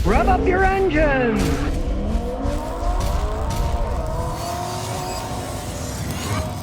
Rev up your engines!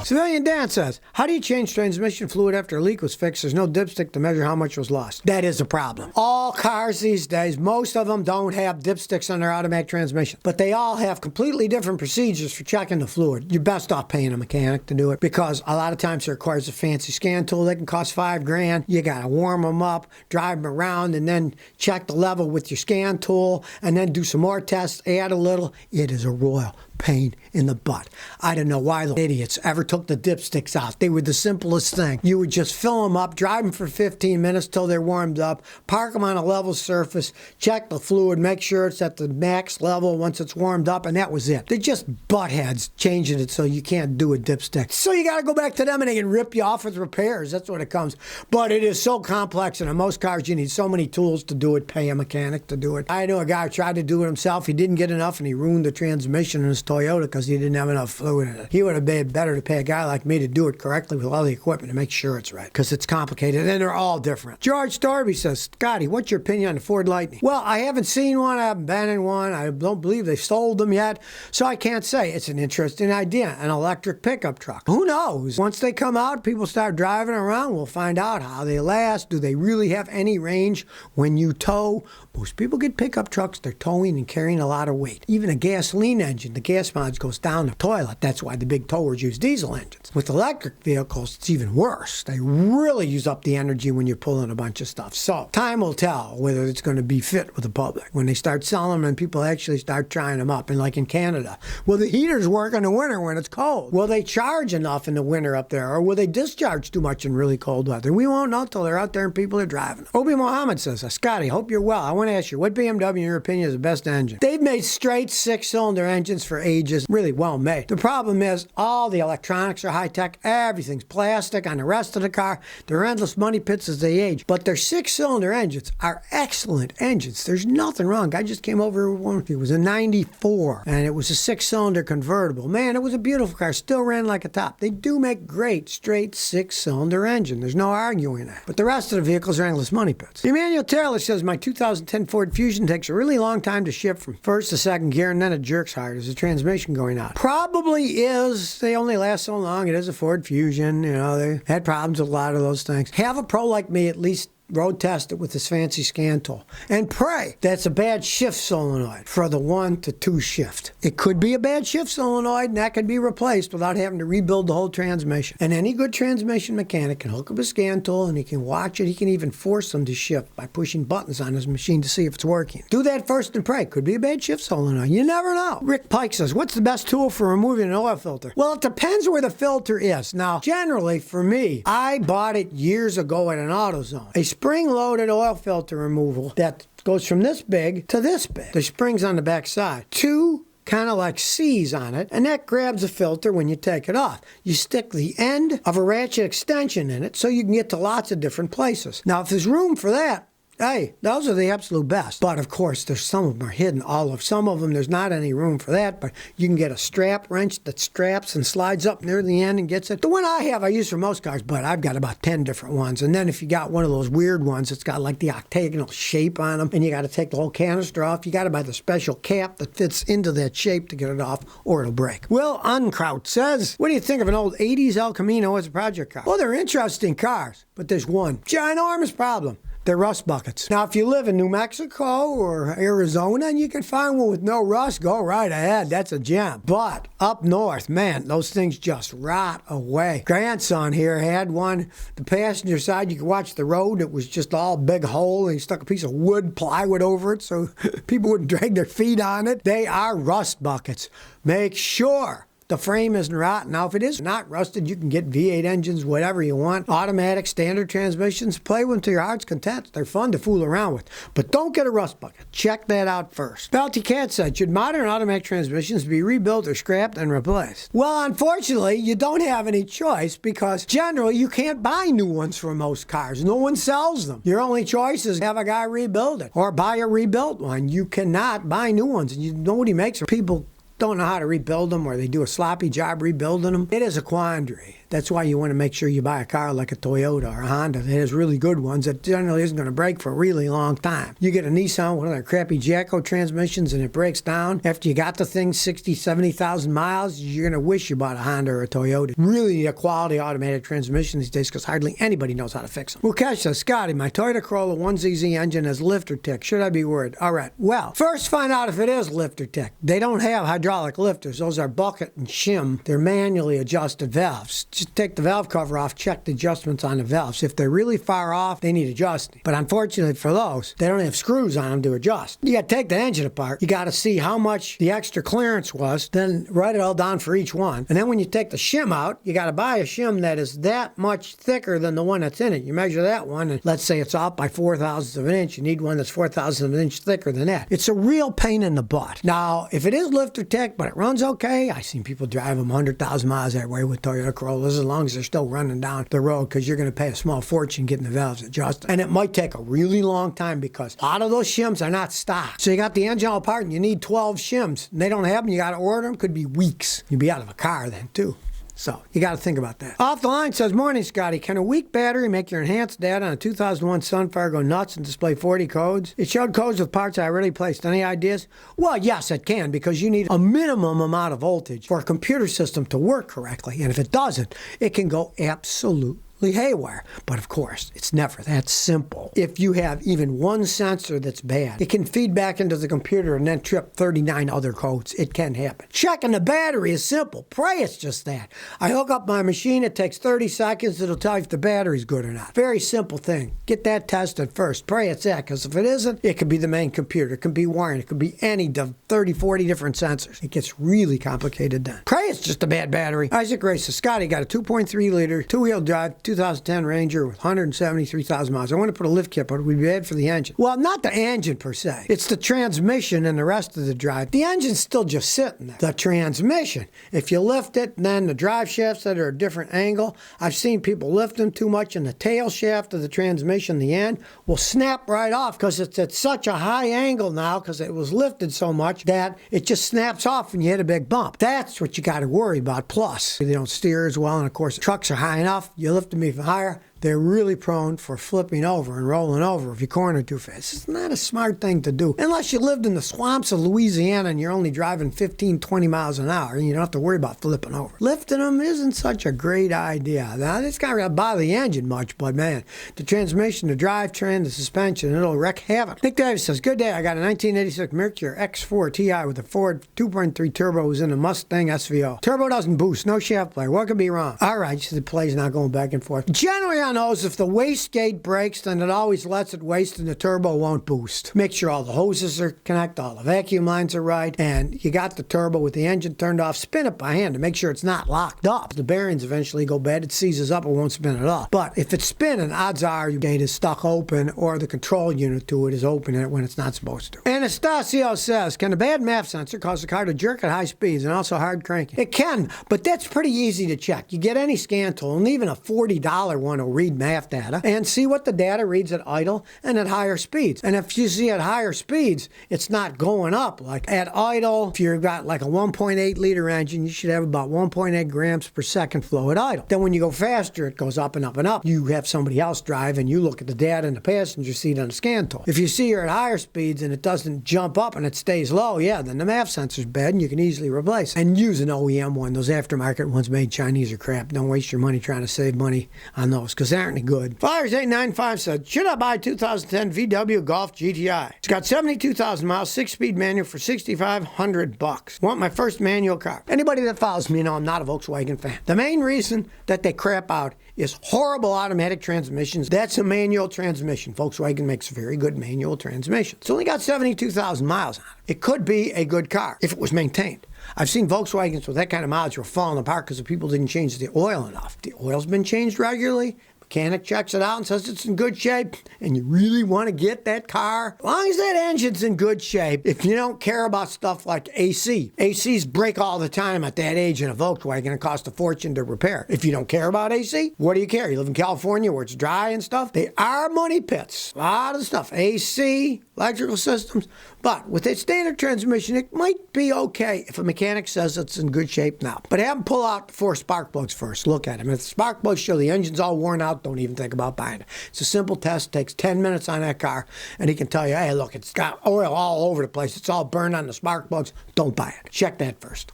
Civilian Dan says, how do you change transmission fluid after a leak was fixed? There's no dipstick to measure how much was lost. That is a problem. All cars these days, most of them don't have dipsticks on their automatic transmission, but they all have completely different procedures for checking the fluid. You're best off paying a mechanic to do it because a lot of times it requires a fancy scan tool that can cost $5,000. You got to warm them up, drive them around, and then check the level with your scan tool, and then do some more tests, add a little. It is a royal pain in the butt. I don't know why the idiots ever took the dipsticks out. They were the simplest thing. You would just fill them up, drive them for 15 minutes till they're warmed up, park them on a level surface, check the fluid, make sure it's at the max level once it's warmed up, and that was it. They're just buttheads changing it so you can't do a dipstick. So you got to go back to them and they can rip you off with repairs. That's what it comes. But it is so complex, and in most cars you need so many tools to do it. Pay a mechanic to do it. I know a guy who tried to do it himself. He didn't get enough and he ruined the transmission in his Toyota because he didn't have enough fluid in it. He would have been better to pay a guy like me to do it correctly with all the equipment to make sure it's right, because it's complicated and they're all different. George Darby says, Scotty, what's your opinion on the Ford Lightning? Well, I haven't seen one. I haven't been in one. I don't believe they sold them yet, so I can't say. It's an interesting idea, an electric pickup truck. Who knows? Once they come out, people start driving around, we'll find out how they last. Do they really have any range when you tow? Most people get pickup trucks. They're towing and carrying a lot of weight. Even a gasoline engine, the gas mileage goes down the toilet. That's why the big towers use diesel engines. With electric vehicles, it's even worse. They really use up the energy when you're pulling a bunch of stuff. So time will tell whether it's going to be fit with the public. When they start selling them and people actually start trying them up, and like in Canada, will the heaters work in the winter when it's cold? Will they charge enough in the winter up there, or will they discharge too much in really cold weather? We won't know till they're out there and people are driving them. Obi Mohammed says, Scotty, hope you're well. I want to ask you, what BMW, in your opinion, is the best engine? They've made straight six-cylinder engines for ages, really well made. The problem is all the electronics are high-tech, everything's plastic on the rest of the car. They're endless money pits as they age, but their six-cylinder engines are excellent engines. There's nothing wrong. I just came over with one. It was a 94, and it was a six-cylinder convertible. Man, it was a beautiful car. Still ran like a top. They do make great straight six-cylinder engine. There's no arguing that. But the rest of the vehicles are endless money pits. Emmanuel Taylor says, my 2010 Ford Fusion takes a really long time to ship from first to second gear, and then it jerks hard. Is the transmission going out? Probably is. They only last so long. It is a Ford Fusion. You know, they had problems with a lot of those things. Have a pro like me at least road test it with this fancy scan tool and pray that's a bad shift solenoid for the 1 to 2 shift. It could be a bad shift solenoid, and that could be replaced without having to rebuild the whole transmission. And any good transmission mechanic can hook up a scan tool and he can watch it. He can even force them to shift by pushing buttons on his machine to see if it's working. Do that first and pray. Could be a bad shift solenoid. You never know. Rick Pike says, what's the best tool for removing an oil filter? Well, it depends where the filter is. Now, generally for me, I bought it years ago at an AutoZone. A spring-loaded oil filter removal that goes from this big to this big. The spring's on the back side. 2 kind of like C's on it, and that grabs the filter when you take it off. You stick the end of a ratchet extension in it so you can get to lots of different places. Now, if there's room for that, hey, those are the absolute best. But of course, there's some of them are hidden. Some of them, there's not any room for that, but you can get a strap wrench that straps and slides up near the end and gets it. The one I have, I use for most cars, but I've got about 10 different ones. And then if you got one of those weird ones, it's got like the octagonal shape on them, and you got to take the whole canister off. You got to buy the special cap that fits into that shape to get it off, or it'll break. Will Unkraut says, what do you think of an old 80s El Camino as a project car? Well, they're interesting cars, but there's one ginormous problem. They're rust buckets. Now, if you live in New Mexico or Arizona and you can find one with no rust, go right ahead. That's a gem. But up north, man, those things just rot away. Grandson here had one. The passenger side, you could watch the road. It was just all big hole, and he stuck a piece of plywood over it so people wouldn't drag their feet on it. They are rust buckets. Make sure the frame isn't rotten. Now, if it is not rusted, you can get V8 engines, whatever you want. Automatic, standard transmissions. Play with them to your heart's content. They're fun to fool around with. But don't get a rust bucket. Check that out first. Balti Cat said, should modern automatic transmissions be rebuilt or scrapped and replaced? Well, unfortunately, you don't have any choice because generally you can't buy new ones for most cars. No one sells them. Your only choice is have a guy rebuild it or buy a rebuilt one. You cannot buy new ones. Nobody makes them. People don't know how to rebuild them, or they do a sloppy job rebuilding them. It is a quandary. That's why you want to make sure you buy a car like a Toyota or a Honda that has really good ones that generally isn't going to break for a really long time. You get a Nissan, one of their crappy Jacko transmissions, and it breaks down. After you got the thing 60, 70,000 miles, you're going to wish you bought a Honda or a Toyota. Really need a quality automatic transmission these days because hardly anybody knows how to fix them. Mukesh says, Scotty, my Toyota Corolla 1ZZ engine has lifter tick. Should I be worried? All right. Well, first find out if it is lifter tick. They don't have hydraulic lifters. Those are bucket and shim. They're manually adjusted valves. Just take the valve cover off, check the adjustments on the valves. If they're really far off, they need adjusting. But unfortunately for those, they don't have screws on them to adjust. You got to take the engine apart. You got to see how much the extra clearance was, then write it all down for each one. And then when you take the shim out, you got to buy a shim that is that much thicker than the one that's in it. You measure that one, and let's say it's off by 0.04 of an inch. You need one that's 0.04 of an inch thicker than that. It's a real pain in the butt. Now, if it is lifter tech, but it runs okay, I've seen people drive them 100,000 miles that way with Toyota Corollas as long as they're still running down the road, because you're going to pay a small fortune getting the valves adjusted. And it might take a really long time because a lot of those shims are not stock. So you got the engine all apart and you need 12 shims. And they don't have them, you got to order them. Could be weeks. You'd be out of a car then too. So you got to think about that. Off the line says, morning, Scotty. Can a weak battery make your enhanced data on a 2001 Sunfire go nuts and display 40 codes? It showed codes with parts I already placed. Any ideas? Well, yes, it can, because you need a minimum amount of voltage for a computer system to work correctly. And if it doesn't, it can go absolutely haywire. But of course, it's never that simple. If you have even one sensor that's bad, it can feed back into the computer and then trip 39 other codes. It can happen. Checking the battery is simple. Pray it's just that. I hook up my machine, it takes 30 seconds, it'll tell you if the battery's good or not. Very simple thing. Get that tested first. Pray it's that, because if it isn't, it could be the main computer, it could be wiring, it could be any of 30, 40 different sensors. It gets really complicated then. Pray it's just a bad battery. Isaac Ray says, Scotty, got a 2.3 liter, two-wheel drive, 2010 Ranger with 173,000 miles. I want to put a lift kit, but it would be bad for the engine. Well, not the engine per se. It's the transmission and the rest of the drive. The engine's still just sitting there. The transmission, if you lift it, then the drive shafts that are a different angle. I've seen people lift them too much, and the tail shaft of the transmission, the end, will snap right off because it's at such a high angle now because it was lifted so much that it just snaps off when you hit a big bump. That's what you got to worry about. Plus, they don't steer as well, and of course, trucks are high enough. You lift them even higher, they're really prone for flipping over and rolling over if you corner too fast. It's not a smart thing to do. Unless you lived in the swamps of Louisiana and you're only driving 15, 20 miles an hour and you don't have to worry about flipping over. Lifting them isn't such a great idea. Now, it's not going to bother the engine much, but man, the transmission, the drivetrain, the suspension, it'll wreak havoc. Nick Davis says, good day. I got a 1986 Mercury X4 Ti with a Ford 2.3 turbo. It was in a Mustang SVO. Turbo doesn't boost. No shaft player. What could be wrong? All right, so the play's not going back and forth. Generally, on those, if the wastegate breaks, then it always lets it waste and the turbo won't boost. Make sure all the hoses are connected, all the vacuum lines are right, and you got the turbo with the engine turned off. Spin it by hand to make sure it's not locked up. The bearings eventually go bad. It seizes up, it won't spin at all. But if it's spinning, odds are your gate is stuck open or the control unit to it is opening it when it's not supposed to. Anastasio says, can a bad MAF sensor cause the car to jerk at high speeds and also hard cranking? It can, but that's pretty easy to check. You get any scan tool, and even a $40 one will read MAF data and see what the data reads at idle and at higher speeds. And if you see at higher speeds, it's not going up. Like at idle, if you've got like a 1.8 liter engine, you should have about 1.8 grams per second flow at idle. Then when you go faster, it goes up and up and up. You have somebody else drive and you look at the data in the passenger seat on the scan tool. If you see you're at higher speeds and it doesn't jump up and it stays low, yeah, then the MAF sensor's bad and you can easily replace it. And use an OEM one. Those aftermarket ones made Chinese are crap. Don't waste your money trying to save money on those because they aren't any good. Flyers895 said, should I buy 2010 VW Golf GTI? It's got 72,000 miles, 6-speed manual for $6,500. Want my first manual car. Anybody that follows me know I'm not a Volkswagen fan. The main reason that they crap out is horrible automatic transmissions. That's a manual transmission. Volkswagen makes very good manual transmission. It's only got 72,000 miles on it. It could be a good car if it was maintained. I've seen Volkswagens with that kind of mileage were falling apart because the people didn't change the oil enough. The oil's been changed regularly. Mechanic checks it out and says it's in good shape, and you really want to get that car, as long as that engine's in good shape, if you don't care about stuff like AC. ACs break all the time at that age in a Volkswagen and cost a fortune to repair. If you don't care about AC, what do you care? You live in California where it's dry and stuff. They are money pits. A lot of stuff. AC, electrical systems. But with a standard transmission, it might be okay if a mechanic says it's in good shape now. But have them pull out the 4 spark plugs first. Look at them. If the spark plugs show the engine's all worn out, don't even think about buying it. It's a simple test. Takes 10 minutes on that car, and he can tell you, hey, look, it's got oil all over the place. It's all burned on the spark plugs. Don't buy it. Check that first.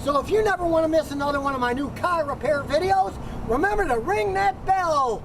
So if you never want to miss another one of my new car repair videos, remember to ring that bell.